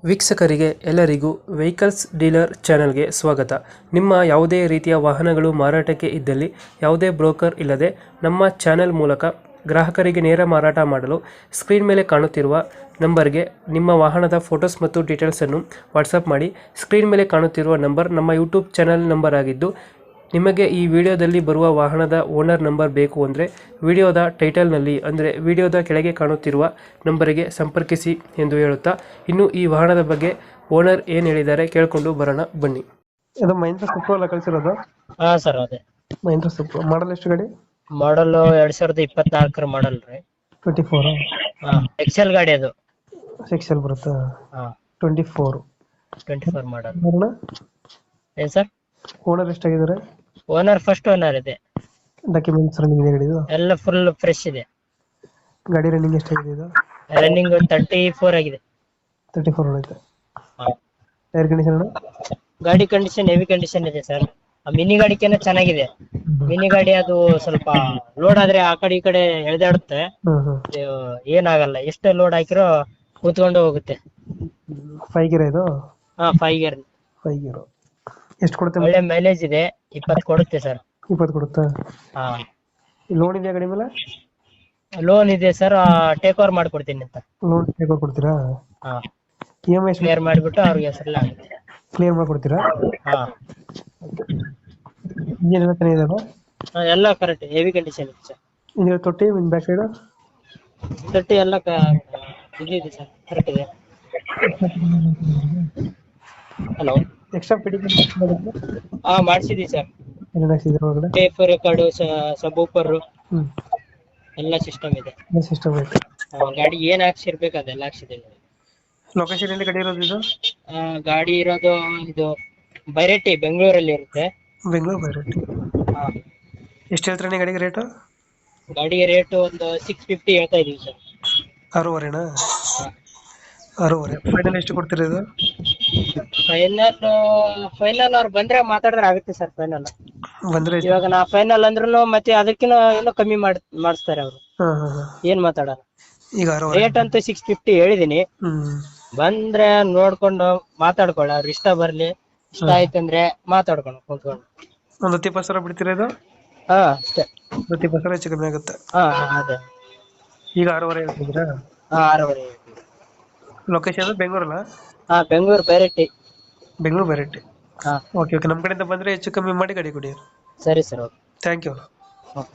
ವೀಕ್ಷಕರಿಗೆ ಎಲ್ಲರಿಗೂ vehicles dealer ಚಾನೆಲ್ಗೆ ಸ್ವಾಗತ. ನಿಮ್ಮ ಯಾವುದೇ ರೀತಿಯ ವಾಹನಗಳು ಮಾರಾಟಕ್ಕೆ ಇದ್ದಲ್ಲಿ ಯಾವುದೇ ಬ್ರೋಕರ್ ಇಲ್ಲದೆ ನಮ್ಮ ಚಾನೆಲ್ ಮೂಲಕ ಗ್ರಾಹಕರಿಗೆ ನೇರ ಮಾರಾಟ ಮಾಡಲು ಸ್ಕ್ರೀನ್ ಮೇಲೆ ಕಾಣುತ್ತಿರುವ ನಂಬರ್ಗೆ ನಿಮ್ಮ ವಾಹನದ ಫೋಟೋಸ್ ಮತ್ತು ಡೀಟೇಲ್ಸನ್ನು ವಾಟ್ಸಪ್ ಮಾಡಿ. ಸ್ಕ್ರೀನ್ ಮೇಲೆ ಕಾಣುತ್ತಿರುವ ನಂಬರ್ ನಮ್ಮ ಯೂಟ್ಯೂಬ್ ಚಾನೆಲ್ ನಂಬರ್ ಆಗಿದ್ದು, ನಿಮಗೆ ಈ ವಿಡಿಯೋದಲ್ಲಿ ಬರುವ ವಾಹನದ ಓನರ್ ನಂಬರ್ ಬೇಕು ಅಂದರೆ ವಿಡಿಯೋದ ಟೈಟಲ್ನಲ್ಲಿ ಅಂದರೆ ವಿಡಿಯೋದ ಕೆಳಗೆ ಕಾಣುತ್ತಿರುವ ನಂಬರಿಗೆ ಸಂಪರ್ಕಿಸಿ ಎಂದು ಹೇಳುತ್ತಾ, ಇನ್ನು ಈ ವಾಹನದ ಬಗ್ಗೆ ಓನರ್ ಏನು ಹೇಳಿದ್ದಾರೆ ಕೇಳಿಕೊಂಡು ಬರೋಣ ಬನ್ನಿ. ಇದು ಮಹೇಂದ್ರ ಸೂಪರ್ ಅಲ್ಲ ಕಳಿಸಿರೋದು? ಹಾ ಸರ್, ಅದೇ ಮಹೇಂದ್ರ ಸೂಪರ್ ಮಾಡಲ್ ಎಷ್ಟು ಗಾಡಿ? ಮಾಡಲ್ 2024 ಮಾಡಲ್ ರೀ. 24 ಎಕ್ಸೆಲ್ ಗಾಡಿ ಅದು. ಎಕ್ಸೆಲ್ ಬರುತ್ತಾ? ಹಾ 24 ಮಾಡಲ್. ಏನ್ ಸರ್? ಓನರ್ ಎಷ್ಟಾಗಿದ್ದಾರೆ? ಓನರ್ ಫಸ್ಟ್ ಓನರ್ ಇದೆ. ಡಾಕ್ಯುಮೆಂಟ್ಸ್ ರನ್ನಿಂಗ್ ಇದೆ ಗಾಡಿದು? ಎಲ್ಲ ಫುಲ್ ಫ್ರೆಶ್ ಇದೆ. ಗಾಡಿ ರನ್ನಿಂಗ್ ಎಷ್ಟಾಗಿದೆ ಇದು? ರನ್ನಿಂಗ್ 34 ಆಗಿದೆ. 34 ಹೊಡೈತೆ. ಹಾ. Tyre condition? ಗಾಡಿ ಕಂಡೀಷನ್ ಹೆವಿ ಕಂಡೀಷನ್ ಇದೆ ಸರ್. ಮಿನಿ ಗಾಡಿಕೇನ ಚೆನ್ನಾಗಿದೆ. ಮಿನಿ ಗಾಡಿ ಅದು ಸ್ವಲ್ಪ ಲೋಡ್ ಆದ್ರೆ ಆ ಕಡೆ ಈ ಕಡೆ ಎಳೆದಾಡುತ್ತೆ. ಏನಾಗಲ್ಲ, ಎಷ್ಟೇ ಲೋಡ್ ಹಾಕಿರೋ ಕೂತ್ಕೊಂಡು ಹೋಗುತ್ತೆ. 5 ಗೇರ್ ಇದು? ಹಾ 5 ಗೇರ್. 5 ಗೇರ್ ಎಷ್ಟು ಕೊಡುತ್ತೆ? ಒಳ್ಳೆ ಮೈಲೇಜ್ ಇದೆ, 20 ಕೊಡುತ್ತೆ ಸರ್. 20 ಕೊಡುತ್ತಾ? ಹಾ. ಲೋನ್ ಇದೆಯಾ ಗಾಡಿ ಮೇಲೆ? ಲೋನ್ ಇದೆ ಸರ್, ಟೇಕ್ ಓವರ್ ಮಾಡ್ಕೊಡ್ತೀನಿ ಅಂತ. ಲೋನ್ ಟೇಕ್ ಓವರ್ ಕೊಡ್ತೀರಾ? ಹಾ. EMI ಕ್ಲಿಯರ್ ಮಾಡ್ಬಿಟ್ಟು ಅವ್ರಿಗೆ ಹೆಸರಲ್ಲ ಆಗುತ್ತೆ. ಕ್ಲಿಯರ್ ಮಾಡ್ಕೊಡ್ತೀರಾ? ಹಾ. ಇಂಜಿನ್ ಎಲ್ಲ ಚೆನ್ನಾಗಿದೆಯಾ? ಎಲ್ಲ ಕರೆಕ್ಟ್, ಹೆವಿ ಕಂಡೀಷನ್ ಇದೆ ಸರ್. ಇಂಜಿನ್ ತೊಟ್ಟಿ ಬ್ಯಾಕ್ ಸೈಡ್ ತಟ್ಟಿ ಎಲ್ಲ ಇದೆ ಸರ್, ಕರೆಕ್ಟ್ ಇದೆ. ಹಲೋ. ಎಕ್ಸ್ಟ್ರಾ ಫಿಟ್ಟಿಂಗ್ ಹಾ ಮಾಡ್ಸಿದೀವಿ ಸರ್. ಏನೇನು ಹಾಕ್ಸಿದ್ರೆ ಒಳಗಡೆ? ಟೇಪ್ ರೆಕಾರ್ಡು, ಸಬ್ ಊಪರ್ ಎಲ್ಲ ಸಿಸ್ಟಮ್ ಇದೆ. ಸಿಸ್ಟಮ್ ಐತೆ. ಗಾಡಿ ಏನ್ ಹಾಕ್ಸಿರ್ಬೇಕು ಅದೆಲ್ಲ ಹಾಕ್ಸಿದ್ದೀವಿ. ಲೊಕೇಶನ್ ಎಲ್ಲಿ ಗಾಡಿ ಇರೋದು ಇದು? ಗಾಡಿ ಇರೋದು ಇದು ಬೈರಟ್ಟಿ, ಬೆಂಗಳೂರಲ್ಲಿ ಇರುತ್ತೆ. ಬೆಂಗಳೂರು ಬೈರಟ್ಟಿ. ಎಷ್ಟು ಹೇಳ್ತೀರಾ ಗಾಡಿಗೆ ರೇಟು? ಗಾಡಿಗೆ ರೇಟ್ ಒಂದು 650 ಹೇಳ್ತಾ ಇದೀವಿ ಸರ್. 6.5ನಾ? 6.5. ಫೈನಲ್ ಎಷ್ಟು ಕೊಡ್ತೀರಾ ಇದು? ಫೈನಲ್ ಅವ್ರು ಬಂದ್ರೆ ಮಾತಾಡಿದ್ರೆ ಆಗುತ್ತೆ ಸರ್. ಫೈನಲ್ ಬಂದ್ರೆ ಇವಾಗ ನಾ ಫೈನಲ್ ಅಂದ್ರೂ ಮತ್ತೆ ಅದಕ್ಕಿಂತ ಇನ್ನೂ ಕಮ್ಮಿ ಮಾಡಿಸ್ತಾರೆ ಅವರು. ಏನ್ ಮಾತಾಡೋಣ. ಈಗ ರೇಟ್ ಅಂತೂ 650 ಹೇಳಿದೀನಿ. ಬಂದ್ರೆ ನೋಡ್ಕೊಂಡು ಮಾತಾಡ್ಕೊಳ್ಳ, ಅವ್ರ ಇಷ್ಟ ಬರ್ಲಿ. ಇಷ್ಟ ಆಯ್ತಂದ್ರೆ ಮಾತಾಡ್ಕೊಂಡು ಕುಂತ್ಕೊಂಡು ಒಂದು 10% ಬಿಡ್ತೀರಾ ಇದು? ಹಾ ಅಷ್ಟೇ. 10% ಹೆಚ್ಚು ಕಮ್ಮಿ ಆಗುತ್ತೆ. ಅದೇ. ಈಗ 6.5 ಹೇಳ್ತಿದ್ದೀರಾ? 6.5. ಲೊಕೇಶನ್ ಬೆಂಗಳೂರಲ್ಲ? ಬೆಂಗಳೂರು ಬೈರಟ್ಟಿ. ಬೆಂಗಳೂರು ಬೈರಟ್ಟಿ. ಹಾ ಓಕೆ ಓಕೆ, ನಮ್ಮ ಕಡೆಯಿಂದ ಬಂದ್ರೆ ಹೆಚ್ಚು ಕಮ್ಮಿ ಮಾಡಿ ಗಾಡಿ ಕೊಡಿ. ಸರಿ sir, okay. Thank you. Okay.